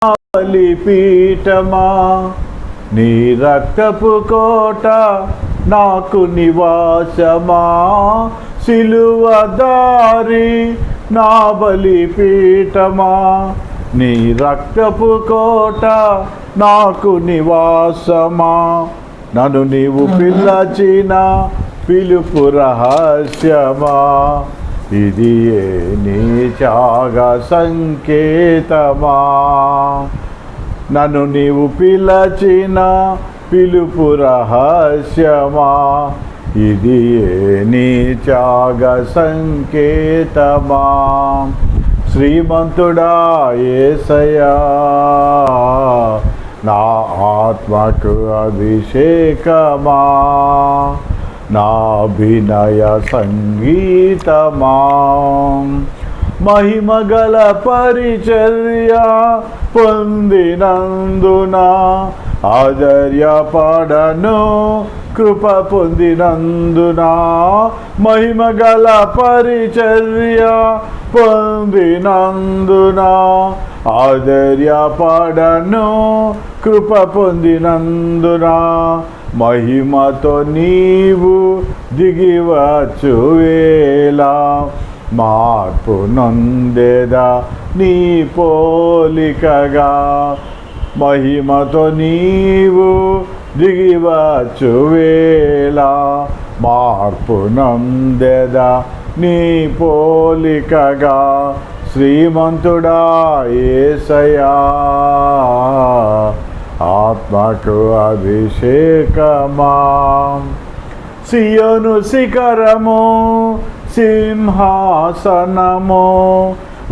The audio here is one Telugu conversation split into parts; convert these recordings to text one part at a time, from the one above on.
బలిపీఠమా నీ రక్తపు కోట నాకు నివాసమా, సిలువదారి నా బలిపీఠమా నీ రక్తపు కోట నాకు నివాసమా, నన్ను నీవు పిలచిన పిలుపు రహస్యమా, ఇది నీ త్యాగ సంకేతమా, నన్ను నీవు పిలచిన పిలుపు రహస్యమా, ఇది నీ త్యాగ సంకేతమా. శ్రీమంతుడా యేసయ్యా నా ఆత్మకు అభిషేకమా, నా అభినయ సంగీతమా, మహిమగల పరిచర్య పొందినందున ఆశ్చర్యపడను, కృప పొందినందున మహిమగల పరిచర్య పొందినందున ఆశ్చర్యపడను, కృప పొందినందున మహిమతో నీవు దిగివచ్చు వేళ, మార్పు నొందేదా నీ పోలికగా, మహిమతో నీవు దిగివచ్చు వేళ, మార్పు నొందేదా నీ పోలికగా. శ్రీమంతుడా యేసయ్యా ఆత్మకు అభిషేకమా, సియోను శిఖరము సింహాసనము,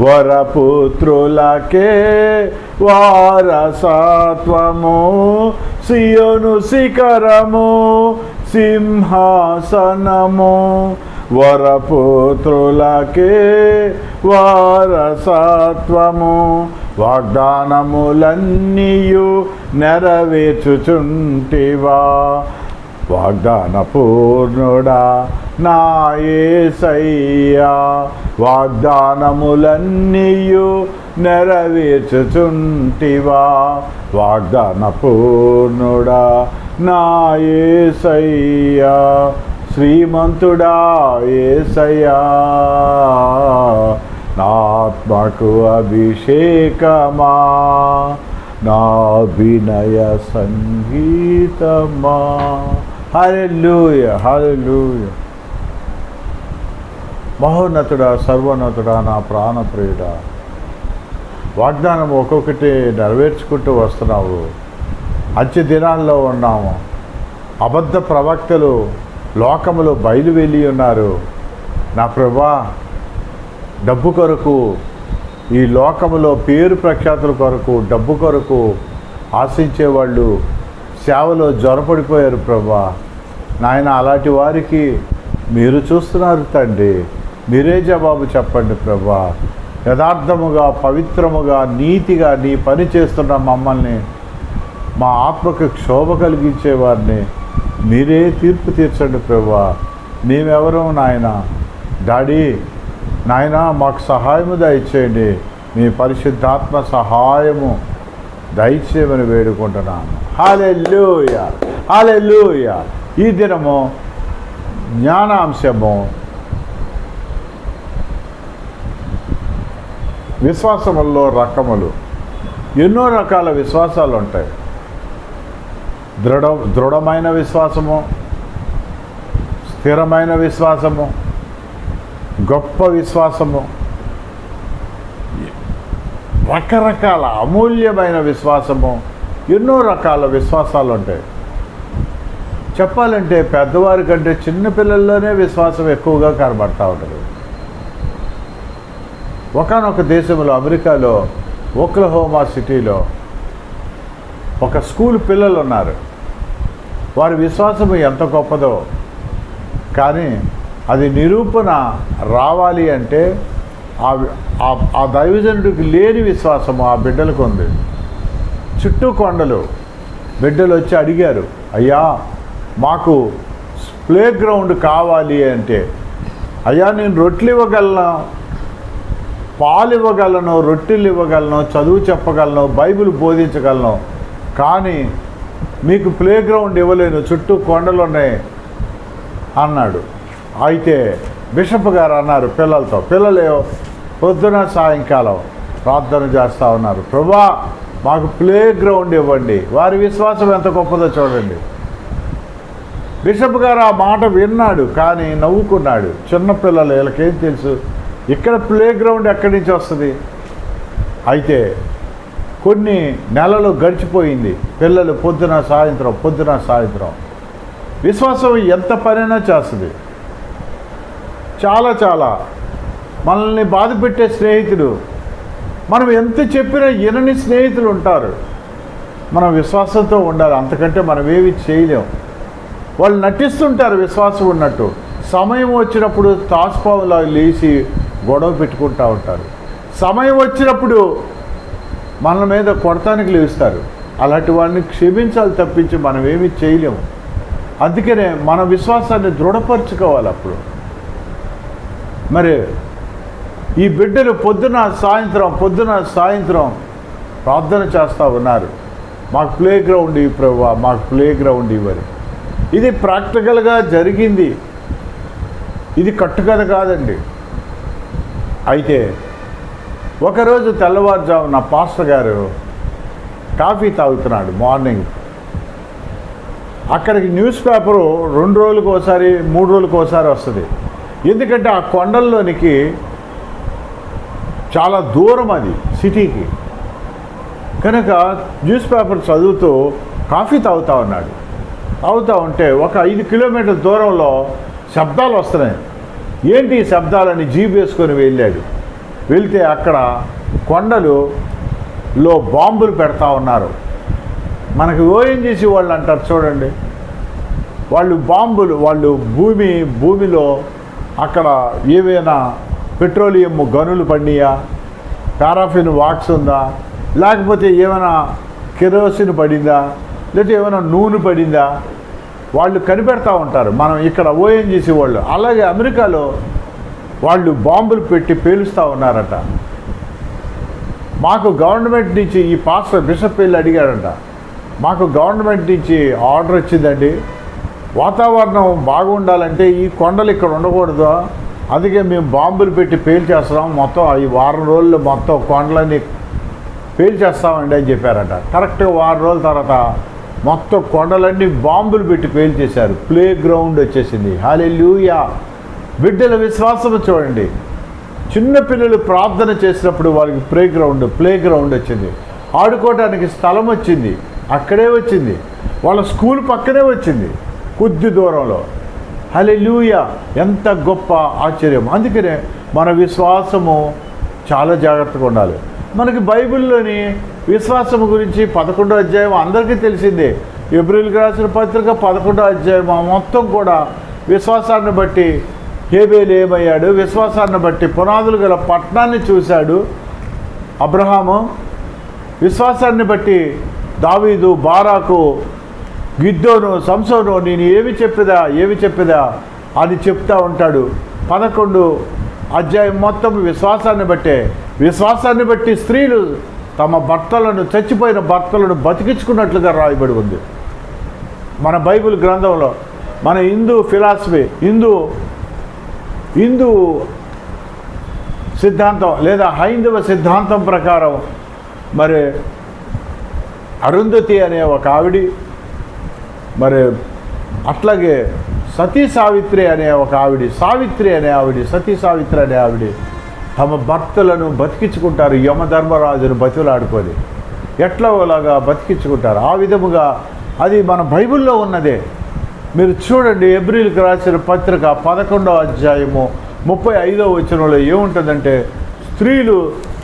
వరపుత్రులకే వారసత్వము, సియోను శిఖరము సింహాసనము, వరపుత్రులకే వారసత్వము, వాగ్దానములన్నీయు నెరవేర్చుచుంటివా, వాగ్దాన పూర్ణుడా నా యేసయ్యా, వాగ్దానములన్నీయు నెరవేర్చుచుంటివా, వాగ్దాన పూర్ణుడా నా యేసయ్యా. శ్రీమంతుడా యేసయ్యా నా ఆత్మకు అభిషేకమా, నా అభినయ సంగీతమా. హల్లెలూయా హల్లెలూయా. మహోన్నతుడా సర్వోన్నతుడా నా ప్రాణప్రియుడా, వాగ్దానం ఒక్కొక్కటి నెరవేర్చుకుంటూ వస్తున్నావు. అంత్య దినాల్లో ఉన్నాము. అబద్ధ ప్రవక్తలు లోకములో బయలువెళ్ళి ఉన్నారు. నా ప్రభా, డబ్బు కొరకు, ఈ లోకములో పేరు ప్రఖ్యాతుల కొరకు, డబ్బు కొరకు ఆశించేవాళ్ళు సేవలో జ్వరపడిపోయారు ప్రభా. నాయన, అలాంటి వారికి మీరు చూస్తున్నారు తండ్రి. మీరే జవాబు చెప్పండి ప్రభా. యథార్థముగా, పవిత్రముగా, నీతిగా నీ పని చేస్తున్న మమ్మల్ని, మా ఆత్మకు క్షోభ కలిగించేవారిని మీరే తీర్పు తీర్చండి ప్రభా. మేమెవరో నాయన, డాడీ నాయన, మాకు సహాయము దయచేయండి. మీ పరిశుద్ధాత్మ సహాయము దయచేయమని వేడుకుంటున్నాను. హల్లెలూయా హల్లెలూయా. ఈ దినము జ్ఞానాంశము విశ్వాసముల్లో రకములు. ఎన్నో రకాల విశ్వాసాలు ఉంటాయి. దృఢమైన విశ్వాసము, స్థిరమైన విశ్వాసము, గొప్ప విశ్వాసము, రకరకాల అమూల్యమైన విశ్వాసము, ఎన్నో రకాల విశ్వాసాలు ఉంటాయి. చెప్పాలంటే పెద్దవారి కంటే చిన్నపిల్లల్లోనే విశ్వాసం ఎక్కువగా కనబడతా ఉంటుంది. ఒకానొక దేశంలో, అమెరికాలో ఓక్లహోమా సిటీలో ఒక స్కూల్ పిల్లలు ఉన్నారు. వారి విశ్వాసం ఎంత గొప్పదో, కానీ అది నిరూపణ రావాలి అంటే ఆ దైవజనుడికి లేని విశ్వాసము ఆ బిడ్డలకు ఉంది. చుట్టూ కొండలు. బిడ్డలు వచ్చి అడిగారు, అయ్యా మాకు ప్లే గ్రౌండ్ కావాలి అంటే, అయ్యా నేను రొట్టెలు ఇవ్వగలను, పాలు ఇవ్వగలను, రొట్టెలు ఇవ్వగలను, చదువు చెప్పగలను, బైబిల్ బోధించగలను, కానీ మీకు ప్లే గ్రౌండ్ ఇవ్వలేను, చుట్టూ కొండలు ఉన్నాయి అన్నాడు. అయితే బిషప్ గారు అన్నారు పిల్లలతో, పిల్లలు పొద్దున సాయంకాలం ప్రార్థన చేస్తూ ఉన్నారు, ప్రభా మాకు ప్లే గ్రౌండ్ ఇవ్వండి. వారి విశ్వాసం ఎంత గొప్పదో చూడండి. బిషప్ గారు ఆ మాట విన్నాడు, కానీ నవ్వుకున్నాడు. చిన్నపిల్లలు వీళ్ళకేం తెలుసు, ఇక్కడ ప్లే గ్రౌండ్ ఎక్కడి నుంచి వస్తుంది. అయితే కొన్ని నెలలు గడిచిపోయింది. పిల్లలు పొద్దున సాయంత్రం విశ్వాసం ఎంత పనైనా చేస్తుంది. చాలా మనల్ని బాధ పెట్టే స్నేహితుడు, మనం ఎంత చెప్పినా వినని స్నేహితులు ఉంటారు. మనం విశ్వాసంతో ఉండాలి, అంతకంటే మనం ఏమి చేయలేం. వాళ్ళు నటిస్తుంటారు విశ్వాసం ఉన్నట్టు, సమయం వచ్చినప్పుడు తాసుపావులా లేచి గొడవ పెట్టుకుంటూ ఉంటారు. సమయం వచ్చినప్పుడు మన మీద కొడతానికి లేస్తారు. అలాంటి వాడిని క్షమించాలి తప్పించి మనం ఏమీ చేయలేము. అందుకనే మన విశ్వాసాన్ని దృఢపరచుకోవాలి. అప్పుడు మరి ఈ బిడ్డలు పొద్దున సాయంత్రం ప్రార్థన చేస్తూ ఉన్నారు, మాకు ప్లే గ్రౌండ్ ఇవి ప్రభువా, మాకు ప్లే గ్రౌండ్ ఇవ్వని. ఇది ప్రాక్టికల్గా జరిగింది, ఇది కట్టుకథ కాదండి. అయితే ఒకరోజు తెల్లవారుజామున పాస్టర్ గారు కాఫీ తాగుతున్నాడు మార్నింగ్. అక్కడికి న్యూస్ పేపరు 2 రోజులకు ఒకసారి 3 రోజులకు ఒకసారి వస్తుంది. ఎందుకంటే ఆ కొండల్లోనికి చాలా దూరం అది సిటీకి. కనుక న్యూస్ పేపర్ చదువుతూ కాఫీ తాగుతూ ఉన్నాడు. తాగుతూ ఉంటే ఒక 5 కిలోమీటర్ల దూరంలో శబ్దాలు వస్తున్నాయి. ఏంటి ఈ శబ్దాలని జీప్ వేసుకొని వెళ్ళాడు. వెళ్తే అక్కడ కొండలులో బాంబులు పెడతా ఉన్నారు. మనకి ఓఎన్జీసీ వాళ్ళు అంటారు చూడండి, వాళ్ళు భూమిలో అక్కడ ఏవైనా పెట్రోలియం గనులు పడినాయా, పారాఫిన్ వాక్స్ ఉందా, లేకపోతే ఏమైనా కెరోసిన్ పడిందా, లేకపోతే ఏమైనా నూనె పడిందా, వాళ్ళు కనిపెడతా ఉంటారు. మనం ఇక్కడ ఓఎన్జీసీ వాళ్ళు, అలాగే అమెరికాలో వాళ్ళు బాంబులు పెట్టి పేలుస్తూ ఉన్నారట. మాకు గవర్నమెంట్ నుంచి, ఈ పాస్టర్ బిషప్ వెళ్ళి అడిగాడంట, మాకు గవర్నమెంట్ నుంచి ఆర్డర్ వచ్చిందండి, వాతావరణం బాగుండాలంటే ఈ కొండలు ఇక్కడ ఉండకూడదు, అందుకే మేము బాంబులు పెట్టి పేల్చేస్తున్నాం, మొత్తం ఈ వారం రోజులు మొత్తం కొండలన్నీ పేల్చేస్తామండి అని చెప్పారట. కరెక్ట్గా వారం రోజుల తర్వాత మొత్తం కొండలన్నీ బాంబులు పెట్టి పేల్చేశారు. ప్లే గ్రౌండ్ వచ్చేసింది. హల్లెలూయా. బిడ్డల విశ్వాసం చూడండి. చిన్నపిల్లలు ప్రార్థన చేసినప్పుడు వాళ్ళకి ప్లే గ్రౌండ్ వచ్చింది, ఆడుకోవడానికి స్థలం వచ్చింది, అక్కడే వచ్చింది, వాళ్ళ స్కూల్ పక్కనే వచ్చింది, కొద్ది దూరంలో. హల్లెలూయా. ఎంత గొప్ప ఆశ్చర్యం. అందుకనే మన విశ్వాసము చాలా జాగ్రత్తగా ఉండాలి. మనకి బైబిల్లోని విశ్వాసము గురించి 11వ అధ్యాయం అందరికీ తెలిసిందే. ఎబ్రిల్కి రాసిన పత్రిక 11వ అధ్యాయం మొత్తం కూడా విశ్వాసాన్ని బట్టి హేబేలు ఏమయ్యాడు, విశ్వాసాన్ని బట్టి పునాదులు గల పట్టణాన్ని చూశాడు అబ్రహాము, విశ్వాసాన్ని బట్టి దావీదు, బారాకు, గిద్దోను, సంసోను నేను ఏమి చెప్పేదా అని చెప్తా ఉంటాడు. 11 అధ్యాయం మొత్తం విశ్వాసాన్ని బట్టి స్త్రీలు తమ చచ్చిపోయిన భర్తలను బతికించుకున్నట్లుగా రాయబడి ఉంది మన బైబిల్ గ్రంథంలో. మన హిందూ ఫిలాసఫీ, హిందూ సిద్ధాంతం లేదా హైందవ సిద్ధాంతం ప్రకారం మరి అరుంధతి అనే ఒక ఆవిడ, మరి అట్లాగే సతీ సావిత్రి అనే ఆవిడ తమ భర్తలను బతికించుకుంటారు. యమధర్మరాజును బతిలాడుకొని ఎట్లాగోలాగా బతికించుకుంటారు. ఆ విధముగా అది మన బైబిల్లో ఉన్నదే. మీరు చూడండి, ఎబ్రిల్కి రాసిన పత్రిక 11వ అధ్యాయము 35వ వచనంలో ఏముంటుందంటే, స్త్రీలు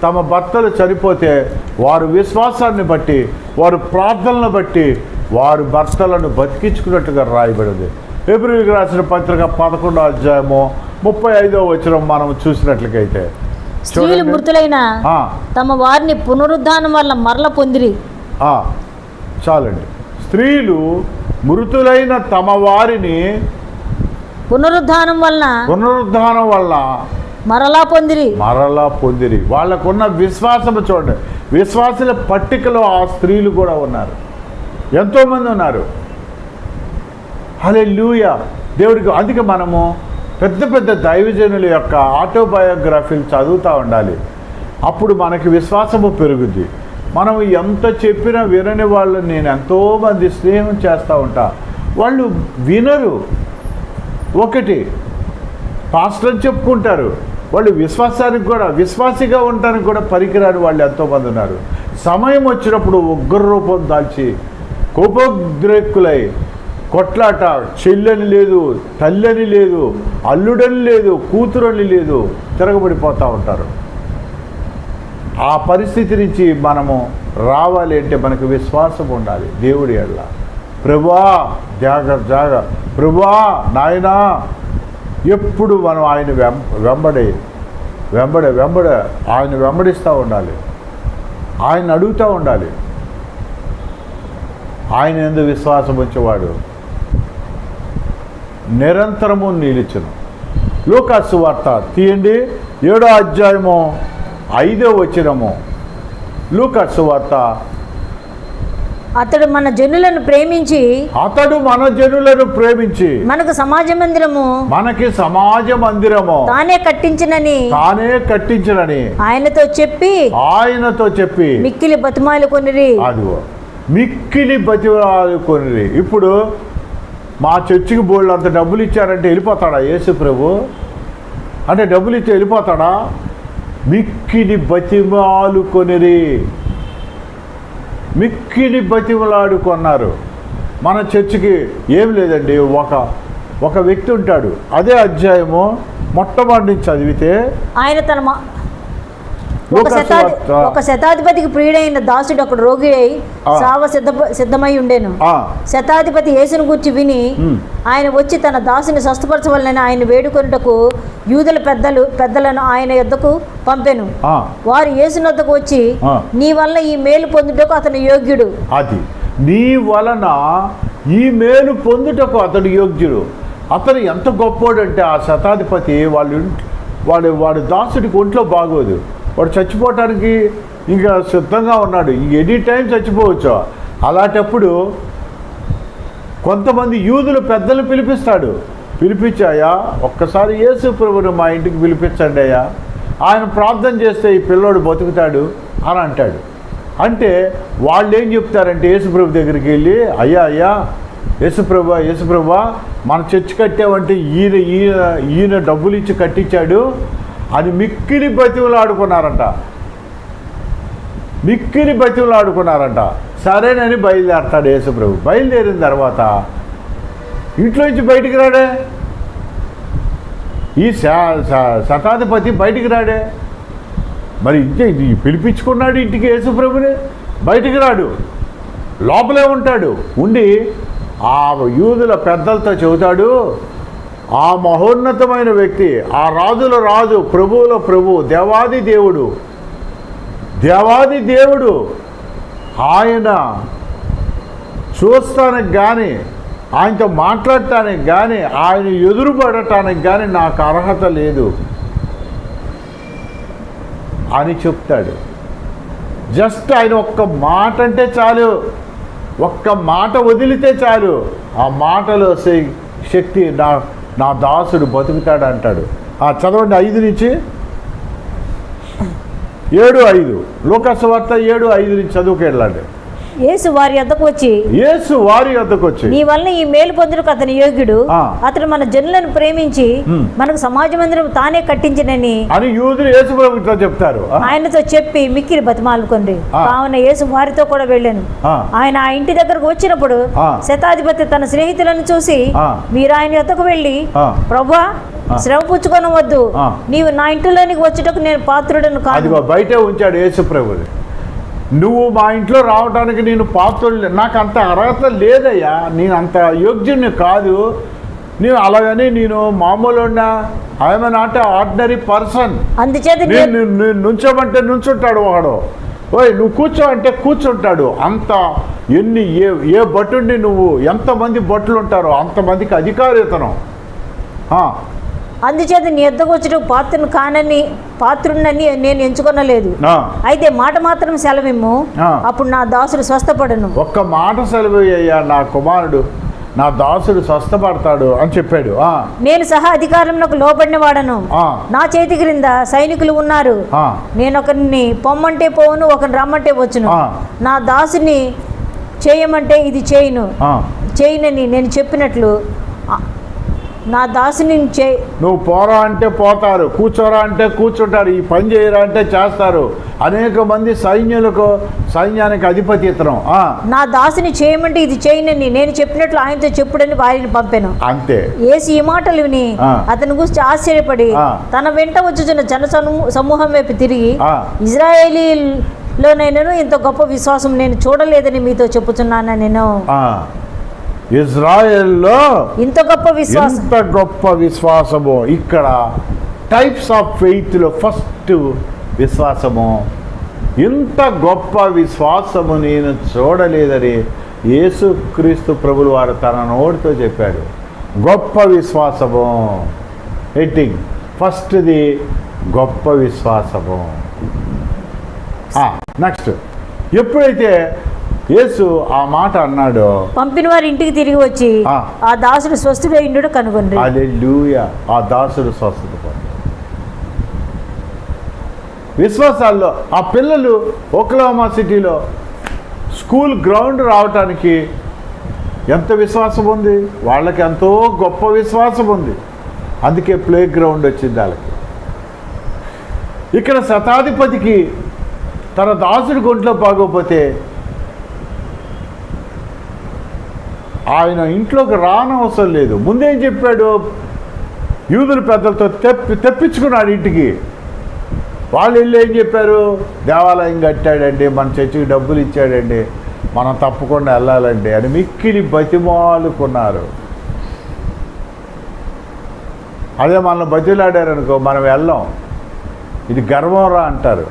తమ భర్తలు చనిపోతే వారు విశ్వాసాన్ని బట్టి, వారు ప్రార్థనలను బట్టి వారు భర్తలను బతికించుకున్నట్టుగా రాయబడింది. ఎబ్రిల్కి రాసిన పత్రిక 11వ అధ్యాయము 35వ వచనం మనం చూసినట్లయితే, స్త్రీలు మృతులైన తమ వారిని పునరుద్ధానం వల్ల మరల పొందిరి. చాలండి. స్త్రీలు మృతులైన తమ వారిని పునరుద్ధానం వల్ల మరలా పొందిరి. వాళ్ళకున్న విశ్వాసము చూడండి. విశ్వాసుల పట్టికలో ఆ స్త్రీలు కూడా ఉన్నారు, ఎంతోమంది ఉన్నారు. హల్లెలూయా దేవుడికి. అందుకే మనము పెద్ద పెద్ద దైవజనుల యొక్క ఆటోబయోగ్రఫీలు చదువుతూ ఉండాలి. అప్పుడు మనకి విశ్వాసము పెరుగుద్ది. మనం ఎంత చెప్పినా వినని వాళ్ళు, నేను ఎంతోమంది స్నేహం చేస్తూ ఉంటా, వాళ్ళు వినరు. ఒకటి పాస్టర్ చెప్పుకుంటారు, వాళ్ళు విశ్వాసిగా ఉండడానికి కూడా పనికిరాని వాళ్ళు ఎంతోమంది ఉన్నారు. సమయం వచ్చినప్పుడు ఉగ్ర రూపం దాల్చి కోపోద్రేకులై కొట్లాట, చెల్లెని లేదు, తల్లని లేదు, అల్లుడని లేదు, కూతురని లేదు, తిరగబడిపోతూ ఉంటారు. ఆ పరిస్థితి నుంచి మనము రావాలి అంటే మనకు విశ్వాసం ఉండాలి దేవుడి యెడల. ప్రభువా జాగ ప్రభువా నాయనా, ఎప్పుడు మనం ఆయన వెంబడే ఆయన వెంబడిస్తూ ఉండాలి, ఆయన అడుగుతూ ఉండాలి. ఆయన యందు విశ్వాసం వచ్చేవాడు నిరంతరము నిలిచును. లూకాసు వార్త తీయండి, 7వ అధ్యాయము 5వ వచనము. లూకాసు వార్త. అతడు మన జనులను ప్రేమించి మనకి సమాజ మందిరము తానే కట్టించినని ఆయనతో చెప్పి మిక్కిలి బతిమాలు కొనిరి. అదిగో మిక్కిలి బతిమాలు కొనిరి. ఇప్పుడు మా చర్చికి బోళ్ళు అంత డబ్బులు ఇచ్చారంటే వెళ్ళిపోతాడా యేసు ప్రభు? అంటే డబ్బులు ఇచ్చి వెళ్ళిపోతాడా? మిక్కిలి బతిమాలు బతిమలాడుకున్నారు. మన చర్చికి ఏం లేదండి, ఒక వ్యక్తి ఉంటాడు. అదే అధ్యాయము మొట్టమొదటి నుంచి చదివితే, ఆయన తన ఒక శతాధిపతికి ప్రియుడైన దాసుడు ఒకడు రోగి అయి సావ సిద్ధమై ఉండేను. శతాధిపతి యేసును గూర్చి విని ఆయన వచ్చి తన దాసుని స్వస్థపరచవలనని ఆయన వేడుకొనుటకు యూదుల పెద్దలను ఆయన యొద్దకు పంపెను. వారు యేసు వద్దకు వచ్చి, నీ వలన ఈ మేలు పొందుటకు అతను యోగ్యుడు. అది నీ వలన ఈ మేలు పొందుటకు అతడు యోగ్యుడు. అతను ఎంత గొప్పోడంటే ఆ శతాధిపతి వాడు దాసుడికి ఒంట్లో బాగోదు, వాడు చచ్చిపోవటానికి ఇంకా సిద్ధంగా ఉన్నాడు, ఎనీ టైం చచ్చిపోవచ్చు. అలాంటప్పుడు కొంతమంది యూదుల పెద్దలు పిలిపించాయా ఒక్కసారి యేసు ప్రభువుని మా ఇంటికి పిలిపించండి అయ్యా, ఆయన ప్రార్థన చేస్తే ఈ పిల్లోడు బతుకుతాడు అని అంటాడు. అంటే వాళ్ళు ఏం చెప్తారంటే యేసు ప్రభు దగ్గరికి వెళ్ళి, అయ్యా యేసు ప్రభా మన చర్చి కట్టావంటే ఈయన డబ్బులు ఇచ్చి కట్టించాడు అని మిక్కిలి బతిమలాడుకున్నారంట. సరేనని బయలుదేరతాడు యేసు ప్రభు. బయలుదేరిన తర్వాత ఇంట్లో నుంచి బయటికి రాడే, ఈ శతాధిపతి బయటికి రాడే. మరి ఇంకే పిలిపించుకున్నాడు ఇంటికి యేసు ప్రభుని, బయటికి రాడు, లోపలే ఉంటాడు. ఉండి ఆ యూదుల పెద్దలతో చెబుతాడు, ఆ మహోన్నతమైన వ్యక్తి, ఆ రాజుల రాజు, ప్రభువుల ప్రభు, దేవాది దేవుడు ఆయన చూస్తానికి కానీ, ఆయనతో మాట్లాడటానికి కానీ, ఆయన ఎదురుపడటానికి కానీ నాకు అర్హత లేదు అని చెప్తాడు. జస్ట్ ఆయన ఒక్క మాట అంటే చాలు, ఒక్క మాట వదిలితే చాలు, ఆ మాటలో శక్తి, నా దాసుడు బతుకుతాడు అంటాడు. చదవండి 5 నుంచి 7:5. లూకాసు వార్త 7:5 నుంచి చదువుకెళ్ళండి. యేసు వారి యొద్దకు వచ్చి నీ వలన ఈ మేలు పొందుటకు అతని యోగ్యుడు. అతడు మన జనులను ప్రేమించి మనకు సమాజ మందిరం తానే కట్టించినని అని యూదులు యేసు ప్రభువుతో చెప్తారు. ఆయనతో చెప్పి మిక్కిలి బతిమాలుకొండి. కావున యేసు వారితో కూడా వెళ్ళాను. ఆయన ఆ ఇంటి దగ్గరకు వచ్చినప్పుడు శతాధిపతి తన స్నేహితులను చూసి, మీరు ఆయన యొద్దకు వెళ్ళి, ప్రభువా శ్రమ పుచ్చుకొనవద్దు, నీవు నా ఇంటిలోనికి వచ్చుటకు నేను పాత్రుడను కాదు. బయటే ఉంచాడు యేసు ప్రభువు. నువ్వు మా ఇంట్లో రావడానికి నేను పాత్రుడు, నాకు అంత అర్హత లేదయ్యా, నేను అంత యోగ్యుని కాదు, నేను అలాగని నేను మామూలు ఐఎమ్ నాట్ ఆర్డినరీ పర్సన్. అందుచేత నుంచోమంటే నుంచుంటాడు వాడు, ఓయ్ నువ్వు కూర్చో అంటే కూర్చుంటాడు. అంత ఏ భటుడిని నువ్వు ఎంతమంది భటులు ఉంటారో అంతమందికి అధికారితనం. అందుచేత నీ యొద్దకు వచ్చుటకు పాత్రునని నేను ఎంచుకొనలేదు. అయితే మాట మాత్రం సెలవిమ్ము, అప్పుడు నా దాసుడు స్వస్థపడను. ఒక్క మాట సెలవు అయ్యా, నా కుమారుడు నా దాసుడు స్వస్థపడతాడు అని చెప్పాడు. నేను సహా అధికారంలోకి లోబడిన వాడను, నా చేతి క్రింద సైనికులు ఉన్నారు. నేను ఒకరిని పొమ్మంటే పోవును, ఒకరిని రమ్మంటే వచ్చును. నా దాసుని చేయమంటే ఇది చేయనని నేను చెప్పినట్లు నా దాసుని నువ్వు పోరా అంటే పోతారు, కూర్చోరా అంటే కూర్చుంటారు, ఈ పని చేయరా అంటే చేస్తారు. అనేక మంది సైన్యానికి అధిపతి ఇతరం. నా దాసుని చేయమంటే ఇది చేయనని నేను చెప్పినట్లు ఆయనతో చెప్పుడని వారిని పంపాను. అంతే. యేసు ఈ మాటలు విని అతని గురించి ఆశ్చర్యపడి తన వెంట వచ్చుచున్న జన సమూహం వైపు తిరిగి, ఇజ్రాయేలీలోనైనాను ఇంత గొప్ప విశ్వాసం నేను చూడలేదని మీతో చెప్పుచున్నాను. నేను ఇజ్రాయెల్లో ఇంత గొప్ప విశ్వాసము. ఇక్కడ టైప్స్ ఆఫ్ ఫెయిత్లో ఫస్ట్ విశ్వాసము. ఇంత గొప్ప విశ్వాసము నేను చూడలేదని యేసుక్రీస్తు ప్రభులు వారు తన నోటితో చెప్పాడు. గొప్ప విశ్వాసము హెడ్డింగ్ ఫస్ట్ది గొప్ప విశ్వాసము. నెక్స్ట్, ఎప్పుడైతే యేసు ఆ మాట అన్నాడు, పంపిన వారి ఇంటికి తిరిగి వచ్చి ఆ దాసుడు స్వస్థుడైండు కనుగొని. హల్లెలూయా. ఆ దాసుడు స్వస్థత పొందాడు. విశ్వాసాల్లో ఆ పిల్లలు ఓక్లహోమా సిటీలో స్కూల్ గ్రౌండ్ రావటానికి ఎంత విశ్వాసం ఉంది వాళ్ళకి, ఎంతో గొప్ప విశ్వాసం ఉంది. అందుకే ప్లే గ్రౌండ్ వచ్చింది వాళ్ళకి. ఇక్కడ శతాధిపతికి తన దాసుడి ఒంట్లో బాగోపోతే ఆయన ఇంట్లోకి రానవసరం లేదు. ముందేం చెప్పాడు, యూదుల పెద్దలతో తెప్పించుకున్నాడు ఇంటికి. వాళ్ళు వెళ్ళి ఏం చెప్పారు, దేవాలయం కట్టాడండి, మన చర్చికి డబ్బులు ఇచ్చాడండి, మనం తప్పకుండా వెళ్ళాలండి అని మిక్కిలి బతిమాలుకున్నారు. అదే మనల్ని బతిలాడారనుకో మనం వెళ్ళాం, ఇది గర్వం రా అంటారు.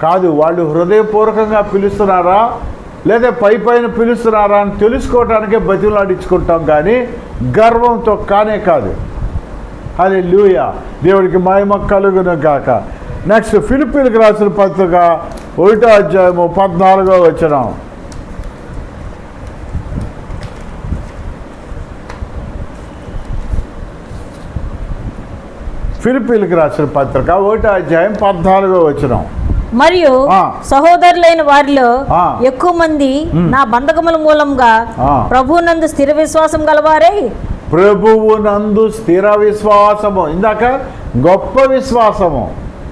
కాదు, వాళ్ళు హృదయపూర్వకంగా పిలుస్తున్నారా లేదా పైన పిలుస్తున్నారా అని తెలుసుకోవటానికే బతిలాడించుకుంటాం, కానీ గర్వంతో కానే కాదు. హల్లెలూయా. దేవుడికి మహిమ కలుగును గాక. నెక్స్ట్, ఫిలిప్పీలకు రాసిన పత్రిక 1వ అధ్యాయము 14వ వచనం. ఫిలిప్పీలకు రాసిన పత్రిక 1వ అధ్యాయం 14వ వచనం. మరియు సహోదరులైన వారిలో ఎక్కువ మంది నా బంధకముల మూలంగా ప్రభువునందు స్థిర విశ్వాసం గలవారై. ప్రభువునందు స్థిర విశ్వాసము. ఇందాక గొప్ప విశ్వాసము,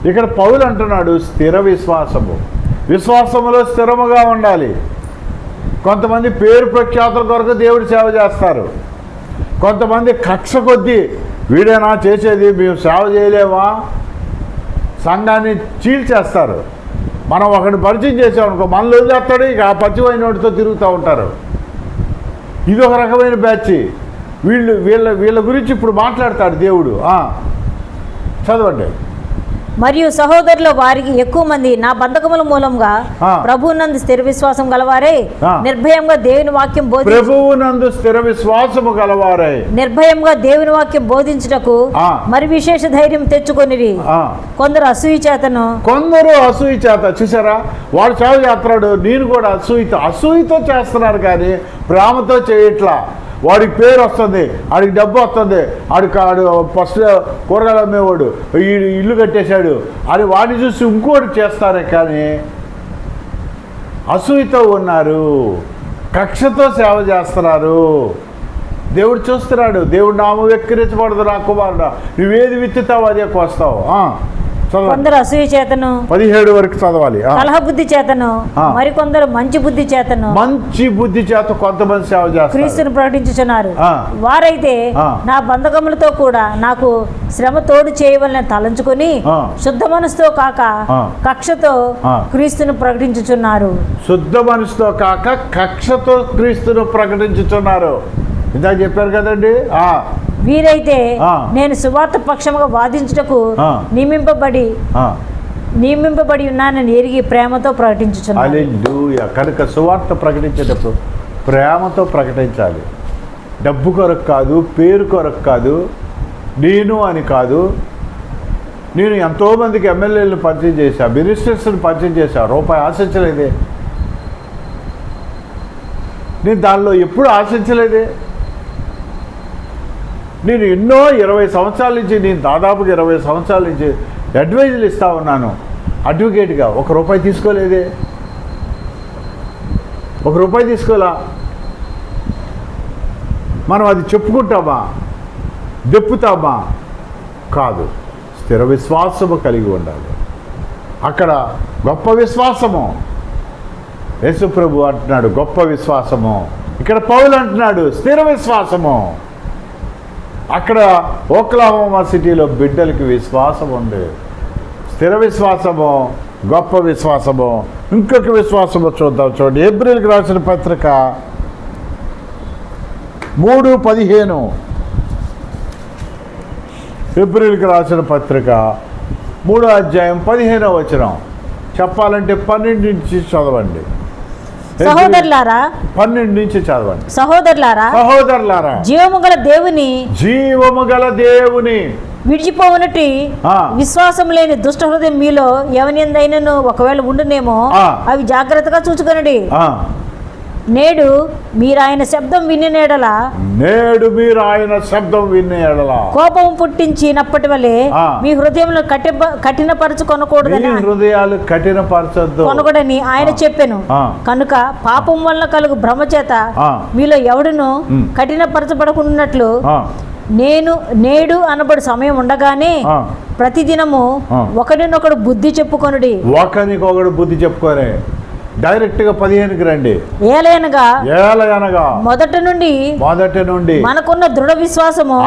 ఇక్కడ పౌలు అంటున్నాడు స్థిర విశ్వాసము. విశ్వాసములో స్థిరముగా ఉండాలి. కొంతమంది పేరు ప్రఖ్యాతుల కొరకు దేవుడి సేవ చేస్తారు. కొంతమంది కక్ష కొద్దీ వీడేనా చేసేది, మేము సేవ చేయలేమా, సంఘాన్ని చీల్చేస్తారు. మనం ఒకరిని పరిచయం చేసామనుకో మనలో వదిలేస్తాడు, ఇక ఆ పరిచయం నోటితో తిరుగుతూ ఉంటారు. ఇది ఒక రకమైన బ్యాచ్. వీళ్ళ గురించి ఇప్పుడు మాట్లాడతాడు దేవుడు. చదవండి. మరియు సహోదరుల వారికి ఎక్కువ మంది నా బంధకముల మూలంగా ప్రభువునందు స్థిర విశ్వాసం గలవారై నిర్భయంగా దేవుని వాక్యం ప్రభువునందు స్థిర విశ్వాసము గలవారై నిర్భయంగా దేవుని వాక్యం బోధించుటకు మరి విశేష ధైర్యం తెచ్చుకొనిరి. కొందరు అసూయ చేత చూసారా, వాడు సేవ చేస్తున్నాడు, నేను కూడా అసూయతో చేస్తున్నారు, కానీ ప్రేమతో చేయట్లా. వాడికి పేరు వస్తుంది, ఆడికి డబ్బు వస్తుంది, ఆడు ఫస్ట్ కూరగాయలు అమ్మేవాడు, ఇల్లు కట్టేశాడు అని వాడిని చూసి ఇంకోటి చేస్తారే, కానీ అసూయతో ఉన్నారు, కక్షతో సేవ చేస్తున్నారు. దేవుడు చూస్తున్నాడు. దేవుడు నామం వెక్కిరించబడదు నా కుమారుడు, నువ్వేది విత్తుతావు అదే కోస్తావు. కొందరు అసూయ చేతను 17 వరకు చదవాలి. కలహ బుద్ధి చేతను మరికొందరు మంచి బుద్ధి చేత కొంతమంది సేవ చేస్తారు, క్రీస్తును ప్రకటించుచున్నారు. వారైతే నా బంధకములతో కూడా నాకు శ్రమ తోడు చేయవలన తలంచుకొని శుద్ధ మనసుతో కాక కక్షతో క్రీస్తును ప్రకటించుచున్నారు. శుద్ధ మనసుతో కాక కక్షతో క్రీస్తును ప్రకటించుచున్నారు. ఇందాక చెప్పారు కదండి. వీరైతే నేను సువార్త పక్షముగా వాదించుటకు నియమింపబడి ఉన్నానని ఎరిగి ప్రేమతో ప్రకటించుచున్నాను. హల్లెలూయా. కనుక సువార్త ప్రకటించేటప్పుడు ప్రేమతో ప్రకటించాలి. డబ్బు కొరకు కాదు, పేరు కొరకు కాదు, నేను అని కాదు, నేను ఎంతోమందికి ఎమ్మెల్యేలను పరిచయం చేశా, మినిస్టర్స్ని పరిచయం చేశా, రూపాయి ఆశించలేదే. నేను దానిలో ఎప్పుడు ఆశించలేదే. నేను ఎన్నో 20 సంవత్సరాల నుంచి, నేను దాదాపుగా 20 సంవత్సరాల నుంచి అడ్వైజులు ఇస్తా ఉన్నాను అడ్వకేట్గా. ₹1 తీసుకోలేదే, ₹1 తీసుకోలా. మనం అది చెప్పుకుంటామా, దెప్పుతామా? కాదు. స్థిర విశ్వాసము కలిగి ఉండాలి. అక్కడ గొప్ప విశ్వాసము. యేసు ప్రభు అంటున్నాడు గొప్ప విశ్వాసము, ఇక్కడ పౌలు అంటున్నాడు స్థిర విశ్వాసము. అక్కడ ఓక్లహోమా సిటీలో బిడ్డలకి విశ్వాసం ఉంది. స్థిర విశ్వాసము, గొప్ప విశ్వాసము. ఇంకొక విశ్వాసము చూద్దాం. చూడండి, హెబ్రీయులకు రాసిన పత్రిక 3:15. హెబ్రీయులకు రాసిన పత్రిక 3వ అధ్యాయం 15వ వచనం. చెప్పాలంటే 12 నుంచి చదవండి. సహోదరులారా, 12 నుంచి చదవండి. సహోదరులారా, జీవము గల దేవుని విడిచిపోవునట్టి విశ్వాసం లేని దుష్ట హృదయం మీలో ఎవనిందైనను ఒకవేళ ఉండునేమో అవి జాగ్రత్తగా చూచుకొనండి. నేడు మీరు ఆయన శబ్దం విని ఎడల కోపం పుట్టించినప్పటి వలె మీ హృదయంలో కఠినపరచుకొనకూడదని కొనకూడని ఆయన చెప్పెను. కనుక పాపం వల్ల కలుగు భ్రమ చేత మీలో ఎవడును కఠినపరచబడకున్నట్లు నేడు అనబడు సమయం ఉండగానే ప్రతిదినము ఒకరినొకడు బుద్ధి చెప్పుకొనుడి. ఒకరికొకడు బుద్ధి చెప్పుకోనే. డైరెక్ట్గా 15కి రండి. ఏలయనగా మొదట నుండి మనకున్న దృఢ విశ్వాసము,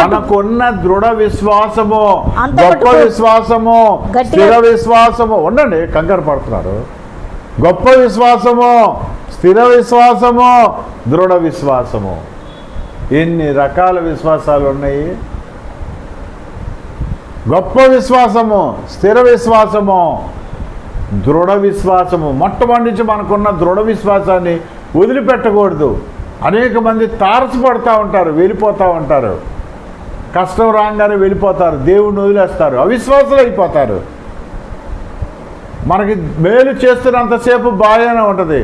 మనకున్న దృఢ విశ్వాసము, గొప్ప విశ్వాసము, స్థిర విశ్వాసము. ఉండండి, కంగారు పడుతున్నారు. గొప్ప విశ్వాసము, స్థిర విశ్వాసము, దృఢ విశ్వాసము. ఎన్ని రకాల విశ్వాసాలు ఉన్నాయి. గొప్ప విశ్వాసము, స్థిర విశ్వాసము, దృఢ విశ్వాసము. మొట్టమొదటి నుంచి మనకున్న దృఢ విశ్వాసాన్ని వదిలిపెట్టకూడదు. అనేక మంది తారసపడుతూ ఉంటారు, వెళ్ళిపోతూ ఉంటారు. కష్టం రాగానే వెళ్ళిపోతారు, దేవుణ్ణి వదిలేస్తారు, అవిశ్వాసులు అయిపోతారు. మనకి మేలు చేస్తున్నంతసేపు బాగానే ఉంటుంది,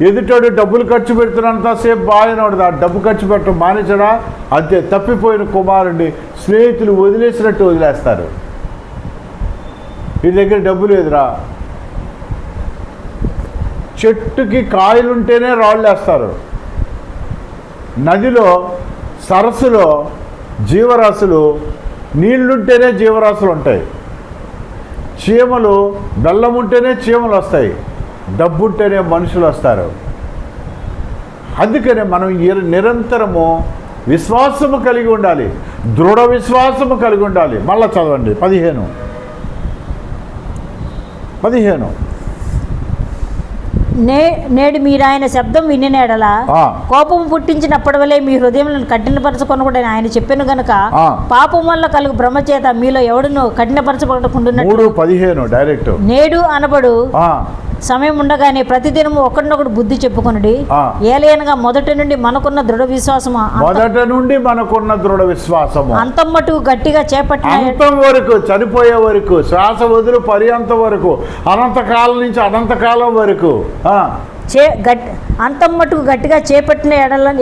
ఎదుటోడు డబ్బులు ఖర్చు పెడుతున్నంతసేపు బాగానే ఉంటుంది. ఆ డబ్బు ఖర్చు పెట్టడం మానేచడా, అంతే. తప్పిపోయిన కుమారుడిని స్నేహితులు వదిలేసినట్టు వదిలేస్తారు. ఈ దగ్గర డబ్బు లేదురా, చెట్టుకి కాయలుంటేనే రాళ్ళు వేస్తారు. నదిలో, సరస్సులో జీవరాశులు, నీళ్లుంటేనే జీవరాశులు ఉంటాయి. చీమలు, బెల్లం ఉంటేనే చీమలు వస్తాయి, డబ్బు ఉంటేనే మనుషులు వస్తారు. అందుకనే మనం నిరంతరము విశ్వాసము కలిగి ఉండాలి, దృఢ విశ్వాసము కలిగి ఉండాలి. మళ్ళా చదవండి 15. నేడు మీరు ఆయన శబ్దం వినిన ఎడల కోపం పుట్టించినప్పటి వల్లే మీ హృదయంలో కఠినపరచుకొనకూడదని ఆయన చెప్పాను గనుక పాపం వల్ల కలుగు భ్రమ చేత మీలో ఎవడును కఠినపరచబడకుండా 3:15 డైరెక్ట్. నేడు అనబడు సమయం ఉండగానే ప్రతిదినము ఒకరినొకడు బుద్ధి చెప్పుకొనుడి. ఏలయనగా మొదటి నుండి మనకున్న దృఢ విశ్వాసము, అంతం మటుకు గట్టిగా చేపట్టిన, అంతం వరకు, చనిపోయే వరకు, శ్వాస వదులు పర్యంతం వరకు, అనంతకాలం నుంచి అనంతకాలం వరకు అంతం మటుకు గట్టిగా చేపట్టిన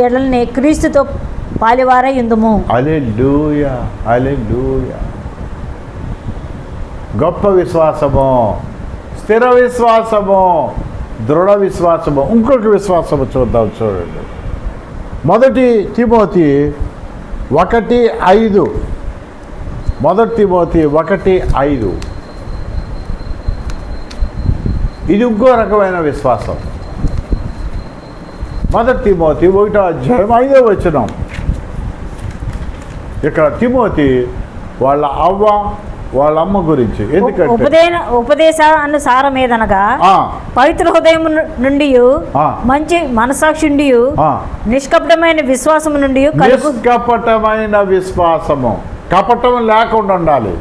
ఎడలని క్రీస్తుతో పాలివారై ఉందుము. హల్లెలూయా, హల్లెలూయా. గొప్ప విశ్వాసము, స్థిర విశ్వాసము, దృఢ విశ్వాసము. ఇంకొక విశ్వాసము చూద్దాం. చూడండి, 1 తిమోతి 1:5. 1 తిమోతి 1:5. ఇది ఇంకో రకమైన విశ్వాసం. 1 తిమోతి 1వ అధ్యాయం 5వ వచనం. ఇక్కడ తిమోతి వాళ్ళ అమ్మ గురించి. ఎందుకంటే ఉపదేశానుసారం ఏదనగా పవిత్ర హృదయం నుండి, మంచి మనసాక్షి నుండి, నిష్కపటమైన విశ్వాసము నుండి, నిష్కపటమైన విశ్వాసము, కపటం లేకుండా ఉండాలి.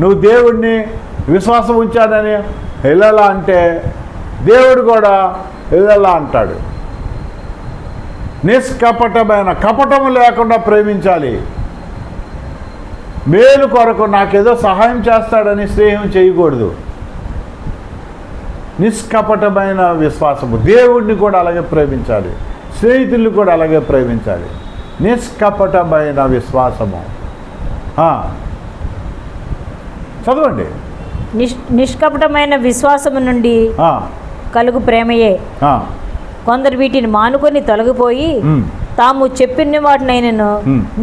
నువ్వు దేవుణ్ణి విశ్వాసం ఉంచానని వెళ్ళాలా అంటే దేవుడు కూడా వెళ్ళాలా అంటాడు. నిష్కపటమైన, కపటము లేకుండా ప్రేమించాలి. మేలు కొరకు నాకేదో సహాయం చేస్తాడని స్నేహం చేయకూడదు. నిష్కపటమైన విశ్వాసము. దేవుడిని కూడా అలాగే ప్రేమించాలి, స్నేహితుల్ని కూడా అలాగే ప్రేమించాలి. నిష్కపటమైన విశ్వాసము. చదవండి. నిష్కపటమైన విశ్వాసము నుండి కలుగు ప్రేమయే కొందరు వీటిని మానుకొని తొలగిపోయి తాము చెప్పిన వాటినైనను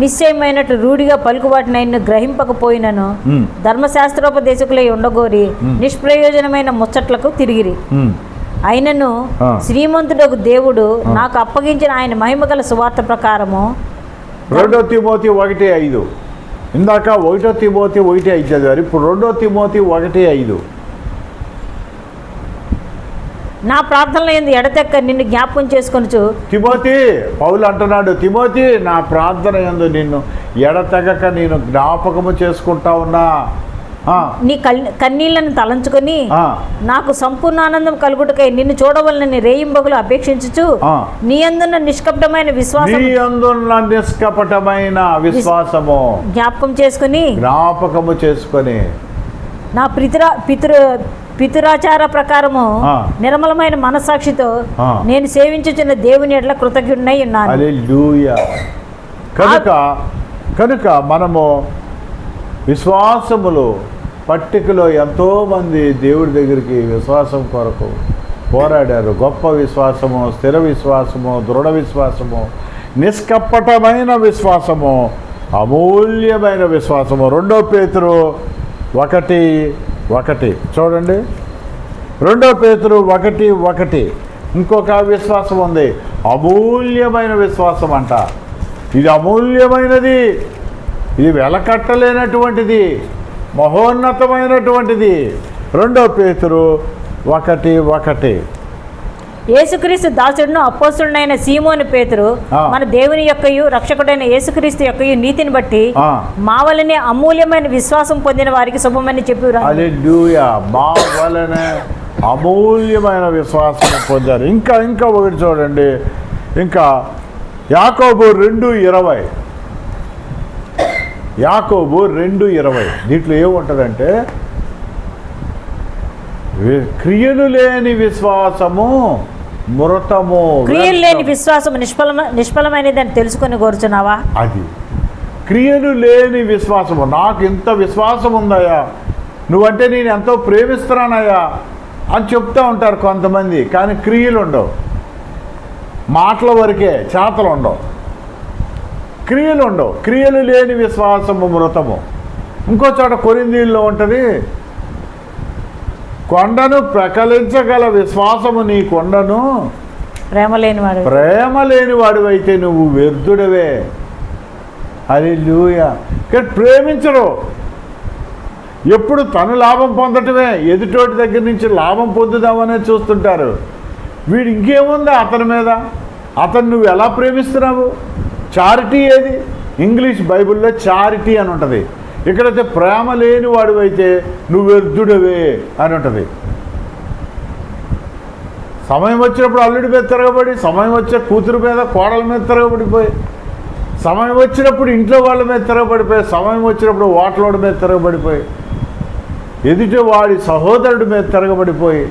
నిశ్చయమైనట్టు రూఢిగా పలుకు వాటినైనా గ్రహింపకపోయినను ధర్మశాస్త్రోపదేశకులై ఉండగోరి నిష్ప్రయోజనమైన ముచ్చట్లకు తిరిగిరి. అయినను శ్రీమంతుడకు దేవుడు నాకు అప్పగించిన ఆయన మహిమగల సువార్త ప్రకారము 2 తిమోతి 1:5. ఇందాక 1 తిమోతి 1:5 చదివారు. ఇప్పుడు 2 తిమోతి 1:5. నా ప్రార్థనలో ఏంది ఎడతెక్క నిన్ను జ్ఞాపకం చేసుకొనుచు. తిమోతి, పౌలు అంటున్నాడు, తిమోతి నా ప్రార్థన యందు నిన్ను ఎడతెగక నేను జ్ఞాపకము చేసుకుంటా ఉన్నా. నీ కన్నీళ్లను తలంచుకొని నాకు సంపూర్ణ ఆనందం కలుగుటకై నిన్ను చూడవలనని రేయింబగులు అపేక్షించుచు నీ అందున్న నిష్కపటమైన విశ్వాసము జ్ఞాపకము చేసుకొని నా పితురాచార ప్రకారము నిర్మలమైన మనస్సాక్షితో నేను సేవించుచున్న దేవుని ఎడల కృతజ్ఞుడై ఉన్నాను. హల్లెలూయా. కనుక మనము విశ్వాసములు పట్టికలో ఎంతోమంది దేవుడి దగ్గరికి విశ్వాసం కొరకు పోరాడారు. గొప్ప విశ్వాసము, స్థిర విశ్వాసము, దృఢ విశ్వాసము, నిష్కపటమైన విశ్వాసము, అమూల్యమైన విశ్వాసము. 2 పేతురు 1:1 చూడండి. 2 పేతురు 1:1 ఇంకొక విశ్వాసం ఉంది, అమూల్యమైన విశ్వాసం అంట. ఇది అమూల్యమైనది, ఇది వెలకట్టలేనటువంటిది, మహోన్నతమైనటువంటిది. 2 పేతురు 1:1. యేసుక్రీస్తు దాసుడును అపోస్తుడైన సీమోను పేతురు మన దేవుని యొక్కయు రక్షకుడైన యేసుక్రీస్తు యొక్కయు నీతిని బట్టి మా వలనే అమూల్యమైన విశ్వాసం పొందిన వారికి శుభమని చెప్పిరా. హల్లెలూయా. మా వలనే అమూల్యమైన విశ్వాసం పొందారు. ఇంకా ఒకటి చూడండి. ఇంకా యాకోబు 2:20. యాకోబు 2:20 దీంట్లో ఏముంటుందంటే, క్రియలు లేని విశ్వాసము మృతము. క్రియలు లేని విశ్వాసము నిష్ఫలమైనది అని తెలుసుకొని కోరుచున్నావా? అది క్రియలు లేని విశ్వాసము. నాకు ఇంత విశ్వాసం ఉందయ్యా, నువ్వంటే నేను ఎంతో ప్రేమిస్తున్నానయ్యా అని చెప్తూ ఉంటారు కొంతమంది, కానీ క్రియలు ఉండవు. మాటల వరకే, చేతలు ఉండవు, క్రియలు ఉండవు. క్రియలు లేని విశ్వాసము మృతము. ఇంకో చోట కొరింథీయుల్లో ఉంటుంది, కొండను ప్రకలించగల విశ్వాసము నీ కొండను ప్రేమ లేని వాడివైతే నువ్వు వ్యర్థుడవే. హల్లెలూయా. కానీ ప్రేమించరు, ఎప్పుడు తను లాభం పొందటమే, ఎదుటోటి దగ్గర నుంచి లాభం పొందుదామనే చూస్తుంటారు. వీడు ఇంకేముందా అతని మీద, అతను నువ్వు ఎలా ప్రేమిస్తున్నావు? చారిటీ ఏది? ఇంగ్లీష్ బైబిల్లో చారిటీ అని ఉంటుంది. ఇక్కడైతే ప్రేమ లేని వాడివైతే నువ్వు వ్యర్థుడవే అని ఉంటుంది. సమయం వచ్చినప్పుడు అల్లుడి మీద తిరగబడి, సమయం వచ్చే కూతురు మీద, కోడల మీద తిరగబడిపోయి, సమయం వచ్చినప్పుడు ఇంట్లో వాళ్ళ మీద తిరగబడిపోయి, సమయం వచ్చినప్పుడు ఓట్లోడి మీద తిరగబడిపోయి, ఎదుటి వాడి సహోదరుడి మీద తిరగబడిపోయి,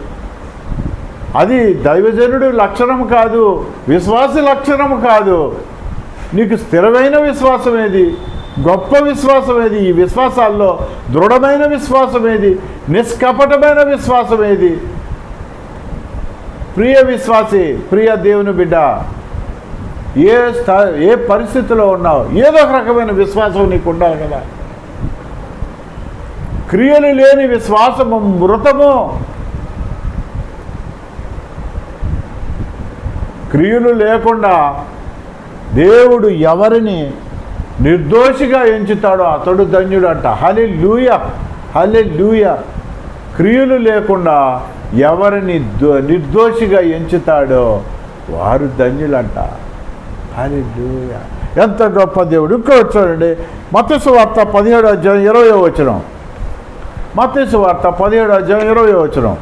అది దైవజనుడి లక్షణం కాదు, విశ్వాసి లక్షణం కాదు. నీకు స్థిరమైన విశ్వాసం ఏది? గొప్ప విశ్వాసం ఏది? ఈ విశ్వాసాల్లో దృఢమైన విశ్వాసం ఏది? నిష్కపటమైన విశ్వాసం ఏది? ప్రియ విశ్వాసి, ప్రియ దేవుని బిడ్డ, ఏ పరిస్థితిలో ఉన్నావు, ఏదో ఒక రకమైన విశ్వాసం నీకు ఉండాలి కదా. క్రియలు లేని విశ్వాసము మృతము. క్రియలు లేకుండా దేవుడు ఎవరిని నిర్దోషిగా ఎంచుతాడో అతడు ధన్యుడు అంట. హల్లెలూయా, హల్లెలూయా. క్రియలు లేకుండా ఎవరిని నిర్దోషిగా ఎంచుతాడో వారు ధన్యులంట. హల్లెలూయా. ఎంత గొప్ప దేవుడు. ఇంకోటి చూడండి, మత్తయి సువార్త 17:20. మత్తయి సువార్త 17:20.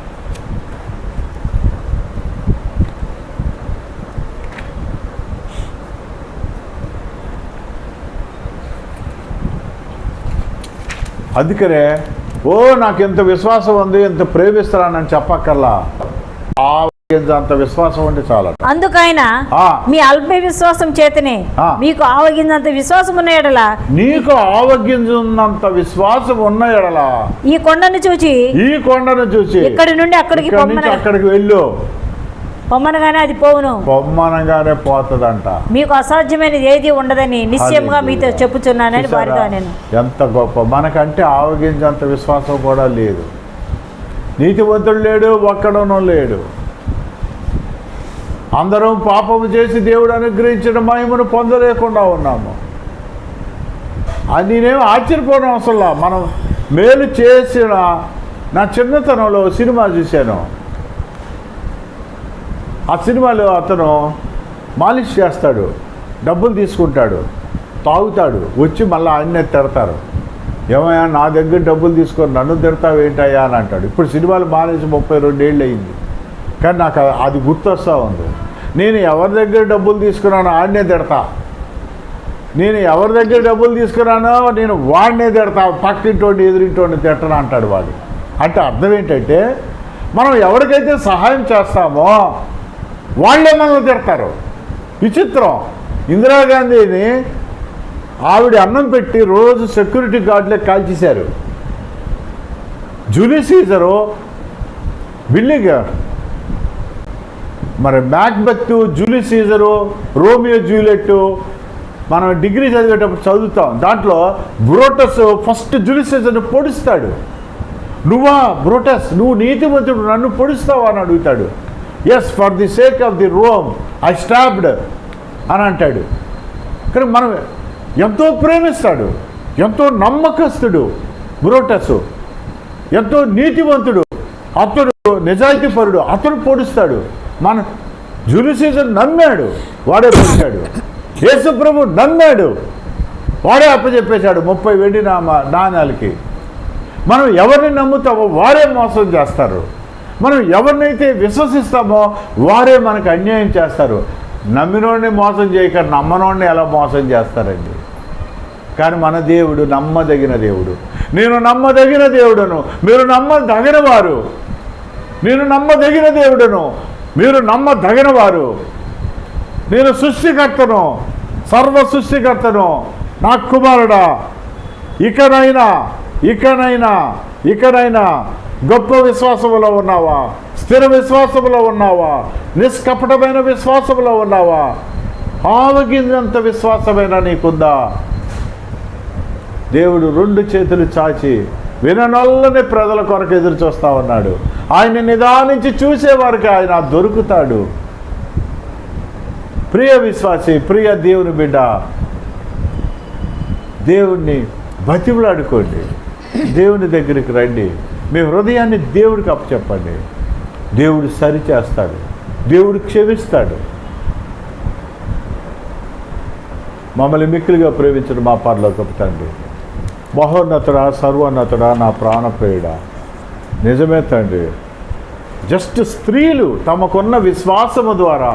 అందుకనే నాకు ఎంత విశ్వాసం ఉంది, ఎంత ప్రేమిస్తున్నానని చెప్పక్కర్లా, అంత విశ్వాసం ఉంటే చాలా. అందుకైన మీ అల్ప విశ్వాసం చేతనే మీకు ఆవగింజంత విశ్వాసం ఉన్న ఎడల, నీకు ఆవగింజంత విశ్వాసం ఉన్న ఎడల ఈ కొండను చూచి ఇక్కడి నుండి అక్కడికి వెళ్ళు, పొమ్మనగానే అది పోవును, పొమ్మనగానే పోతుందంట. మీకు అసాధ్యమైనది ఏది ఉండదని నిశ్చయంగా మీతో చెప్పుచున్నానని వారితో నేను. ఎంత గొప్ప! మనకంటే ఆవగింజంత విశ్వాసం కూడా లేదు. నీతివంతుడు లేడు, ఒక్కడనూ లేడు. అందరం పాపము చేసి దేవుడు అనుగ్రహించిన మహిమను పొందలేకుండా ఉన్నాము. అది నేనేం ఆశ్చర్యపోవడం అసలు. మనం మేలు చేసిన, నా చిన్నతనంలో సినిమా చూశాను. ఆ సినిమాలో అతను మాలిష్ చేస్తాడు, డబ్బులు తీసుకుంటాడు, తాగుతాడు, వచ్చి మళ్ళీ ఆయన్నే తిడతారు. ఏమయ్యా నా దగ్గర డబ్బులు తీసుకొని నన్ను తిడతావు ఏంటయ్యా అని అంటాడు. ఇప్పుడు సినిమాలు మానేసి 32 ఏళ్ళు అయింది, కానీ నాకు అది గుర్తొస్తూ ఉంది. నేను ఎవరి దగ్గర డబ్బులు తీసుకున్నానో ఆడనే తిడతా, నేను ఎవరి దగ్గర డబ్బులు తీసుకున్నానో నేను వాడినే తిడతా, పక్కింటోడిని ఎదురింటోడిని తిట్టను అంటాడు వాడు. అంటే అర్థం ఏంటంటే, మనం ఎవరికైతే సహాయం చేస్తామో వాళ్ళే మనల్ని తిడతారు. విచిత్రం. ఇందిరాగాంధీని ఆవిడ అన్నం పెట్టి రోజు సెక్యూరిటీ గార్డులే కాల్చేశారు. జూలియస్ సీజరు బిల్లింగ్, మరి Macbeth, Julius Caesar, Romeo Juliet మనం డిగ్రీ చదివేటప్పుడు చదువుతాం. దాంట్లో బ్రూటస్ ఫస్ట్ జూలియస్ సీజర్ని పొడుస్తాడు. నువ్వా బ్రూటస్, నువ్వు నీతిమంతుడు, నన్ను పొడుస్తావా అని అడుగుతాడు. Yes, for the sake of the Rome I stopped అని అంటాడు. కానీ మనం ఎంతో ప్రేమిస్తాడు, ఎంతో నమ్మకస్తుడు బ్రూటస్, ఎంతో నీతివంతుడు, అతడు నిజాయితీపరుడు, అతడు పొడుస్తాడు. మన జూలియస్ సీజర్ నమ్మాడు, వాడే పొడిచాడు. యేసు ప్రభు నమ్మాడు, వాడే అప్పచెప్పేశాడు 30 వెండి నాణాలకి. మనం ఎవరిని నమ్ముతామో వారే మోసం చేస్తారు. మనం ఎవరినైతే విశ్వసిస్తామో వారే మనకు అన్యాయం చేస్తారు. నమ్మినోడిని మోసం చేయక నమ్మనోడిని ఎలా మోసం చేస్తారండి? కానీ మన దేవుడు నమ్మదగిన దేవుడు. నేను నమ్మదగిన దేవుడను, మీరు నమ్మదగిన వారు. నేను నమ్మదగిన దేవుడను, మీరు నమ్మదగిన వారు. నేను సృష్టికర్తను, సర్వ సృష్టికర్తను. నా కుమారుడా, ఇకనైనా గొప్ప విశ్వాసములో ఉన్నావా? స్థిర విశ్వాసములో ఉన్నావా? నిష్కపటమైన విశ్వాసములో ఉన్నావా? ఆవగింజంత విశ్వాసమైనా నీకుందా? దేవుడు 2 చేతులు చాచి విననొల్లని ప్రజల కొరకు ఎదురు చూస్తా ఉన్నాడు. ఆయన నిదానించి చూసేవారికి ఆయన దొరుకుతాడు. ప్రియ విశ్వాసి, ప్రియ దేవుని బిడ్డ, దేవుణ్ణి బతిమలాడుకోండి, దేవుని దగ్గరికి రండి, మీ హృదయాన్ని దేవుడికి అప్పచెప్పండి. దేవుడు సరిచేస్తాడు, దేవుడు క్షమిస్తాడు. మమ్మల్ని మిక్కిలిగా ప్రేమించిన మా పరలోకపు తండ్రి, మహోన్నతుడా, సర్వోన్నతుడా, నా ప్రాణప్రియుడా, నిజమే తండ్రి, జస్ట్ స్త్రీలు తమకున్న విశ్వాసము ద్వారా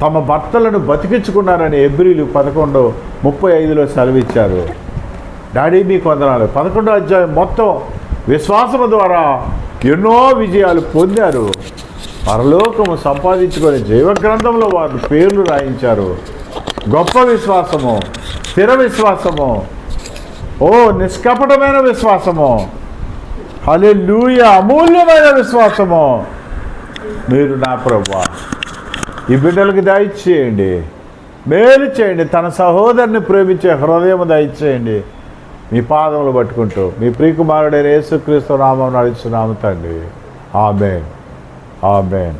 తమ భర్తలను బతికించుకున్నారని హెబ్రీలు 11:35 సెలవిచ్చారు. డాడీ మీకు వందనాలు. 11వ అధ్యాయం మొత్తం విశ్వాసము ద్వారా ఎన్నో విజయాలు పొందారు. పరలోకము సంపాదించుకొని జీవగ్రంథంలో వారి పేర్లు రాయించారు. గొప్ప విశ్వాసము, స్థిర విశ్వాసము, నిష్కపటమైన విశ్వాసము, హల్లెలూయా, అమూల్యమైన విశ్వాసము మీరు నా ప్రభువా ఈ బిడ్డలకు దయచేయండి, మేలు చేయండి. తన సహోదరుని ప్రేమించే హృదయం దయచేయండి. మీ పాదములు పట్టుకుంటూ మీ ప్రియకుమారుడైన యేసుక్రీస్తు నామమున నడుచున్నాము తండ్రి. ఆమేన్, ఆమేన్.